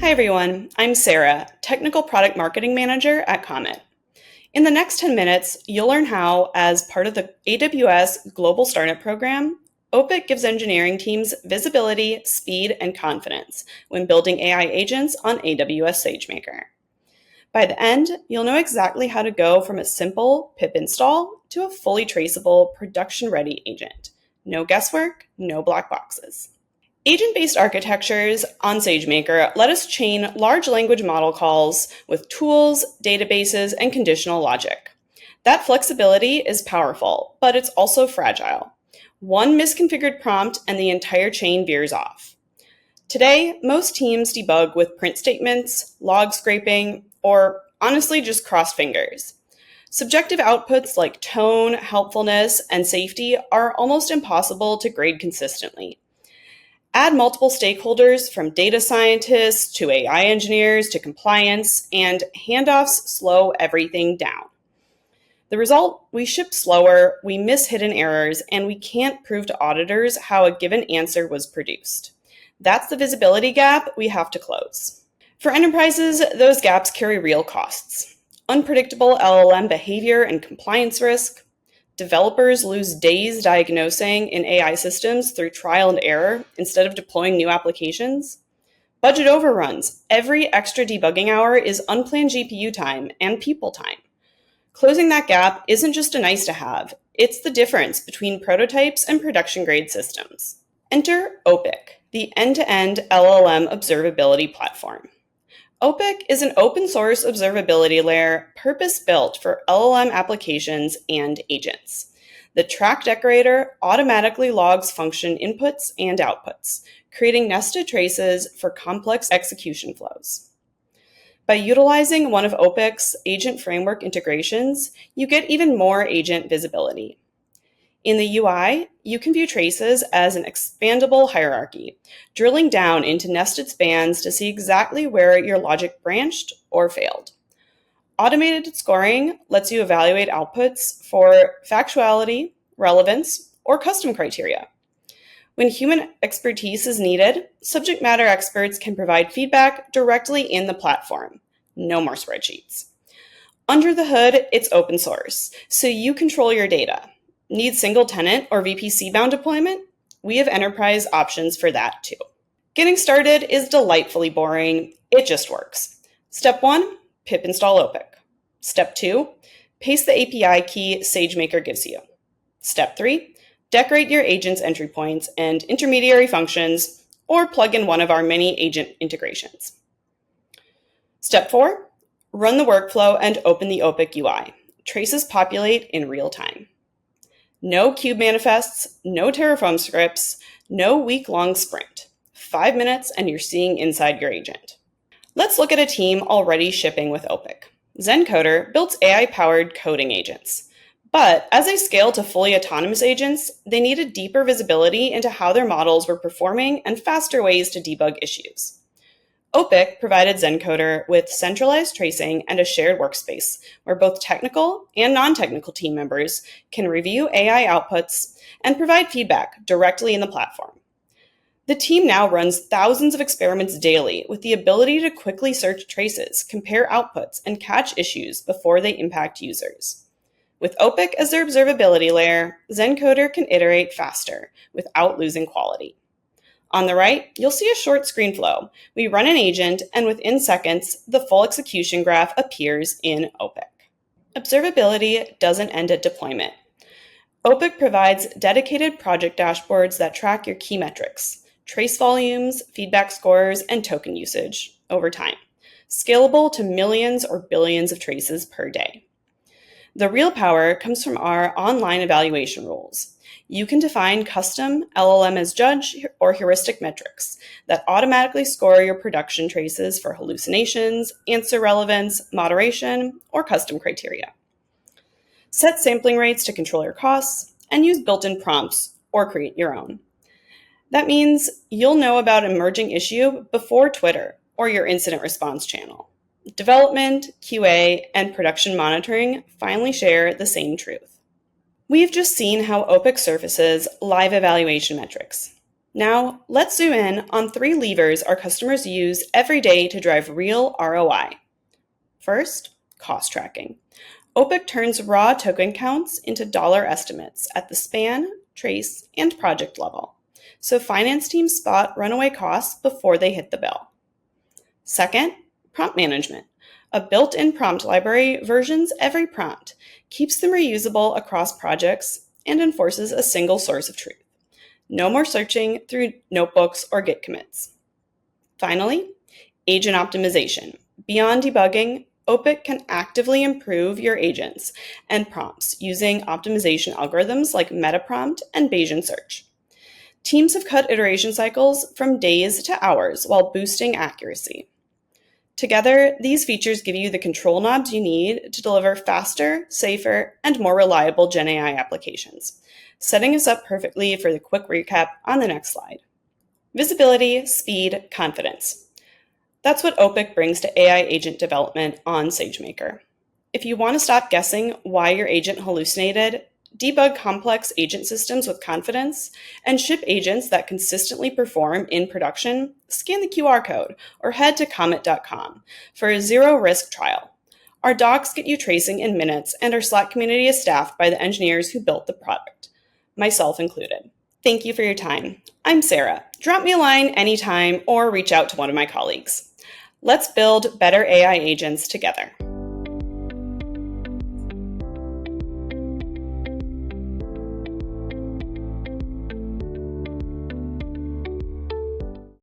Hi everyone, I'm Sarah, Technical Product Marketing Manager at Comet. In the next 10 minutes, you'll learn how, as part of the AWS Global Startup Program, Opik gives engineering teams visibility, speed, and confidence when building AI agents on AWS SageMaker. By the end, you'll know exactly how to go from a simple pip install to a fully traceable, production-ready agent. No guesswork, no black boxes. Agent-based architectures on SageMaker let us chain large language model calls with tools, databases, and conditional logic. That flexibility is powerful, but it's also fragile. One misconfigured prompt and the entire chain veers off. Today, most teams debug with print statements, log scraping, or honestly just crossed fingers. Subjective outputs like tone, helpfulness, and safety are almost impossible to grade consistently. Add multiple stakeholders from data scientists to AI engineers to compliance, and handoffs slow everything down. The result, we ship slower, we miss hidden errors, and we can't prove to auditors how a given answer was produced. That's the visibility gap we have to close. For enterprises, those gaps carry real costs. Unpredictable LLM behavior and compliance risk. Developers lose days diagnosing in AI systems through trial and error instead of deploying new applications. Budget overruns. Every extra debugging hour is unplanned GPU time and people time. Closing that gap isn't just a nice to have, it's the difference between prototypes and production-grade systems. Enter Opik, the end-to-end LLM observability platform. Opik is an open-source observability layer purpose-built for LLM applications and agents. The track decorator automatically logs function inputs and outputs, creating nested traces for complex execution flows. By utilizing one of Opik's agent framework integrations, you get even more agent visibility. In the UI, you can view traces as an expandable hierarchy, drilling down into nested spans to see exactly where your logic branched or failed. Automated scoring lets you evaluate outputs for factuality, relevance, or custom criteria. When human expertise is needed, subject matter experts can provide feedback directly in the platform. No more spreadsheets. Under the hood, it's open source, so you control your data. Need single tenant or VPC bound deployment? We have enterprise options for that too. Getting started is delightfully boring. It just works. Step 1, pip install Opik. Step 2, paste the API key SageMaker gives you. Step 3, decorate your agent's entry points and intermediary functions, or plug in one of our many agent integrations. Step 4, run the workflow and open the Opik UI. Traces populate in real time. No cube manifests, no Terraform scripts, no week-long sprint. 5 minutes and you're seeing inside your agent. Let's look at a team already shipping with Opik. ZenCoder builds AI-powered coding agents. But as they scale to fully autonomous agents, they needed deeper visibility into how their models were performing and faster ways to debug issues. Opik provided ZenCoder with centralized tracing and a shared workspace where both technical and non-technical team members can review AI outputs and provide feedback directly in the platform. The team now runs thousands of experiments daily with the ability to quickly search traces, compare outputs, and catch issues before they impact users. With Opik as their observability layer, ZenCoder can iterate faster without losing quality. On the right, you'll see a short screen flow. We run an agent, and within seconds, the full execution graph appears in Opik. Observability doesn't end at deployment. Opik provides dedicated project dashboards that track your key metrics, trace volumes, feedback scores, and token usage over time, scalable to millions or billions of traces per day. The real power comes from our online evaluation rules. You can define custom LLM as judge or heuristic metrics that automatically score your production traces for hallucinations, answer relevance, moderation, or custom criteria. Set sampling rates to control your costs, and use built-in prompts or create your own. That means you'll know about an emerging issue before Twitter or your incident response channel. Development, QA, and production monitoring finally share the same truth. We've just seen how Opik surfaces live evaluation metrics. Now, let's zoom in on 3 levers our customers use every day to drive real ROI. First, cost tracking. Opik turns raw token counts into dollar estimates at the span, trace, and project level, so finance teams spot runaway costs before they hit the bill. Second, prompt management. A built-in prompt library versions every prompt, keeps them reusable across projects, and enforces a single source of truth. No more searching through notebooks or Git commits. Finally, agent optimization. Beyond debugging, Opik can actively improve your agents and prompts using optimization algorithms like MetaPrompt and Bayesian search. Teams have cut iteration cycles from days to hours while boosting accuracy. Together, these features give you the control knobs you need to deliver faster, safer, and more reliable GenAI applications, setting us up perfectly for the quick recap on the next slide. Visibility, speed, confidence. That's what Opik brings to AI agent development on SageMaker. If you want to stop guessing why your agent hallucinated, debug complex agent systems with confidence, and ship agents that consistently perform in production, scan the QR code or head to comet.com for a zero-risk trial. Our docs get you tracing in minutes, and our Slack community is staffed by the engineers who built the product, myself included. Thank you for your time. I'm Sarah. Drop me a line anytime or reach out to one of my colleagues. Let's build better AI agents together.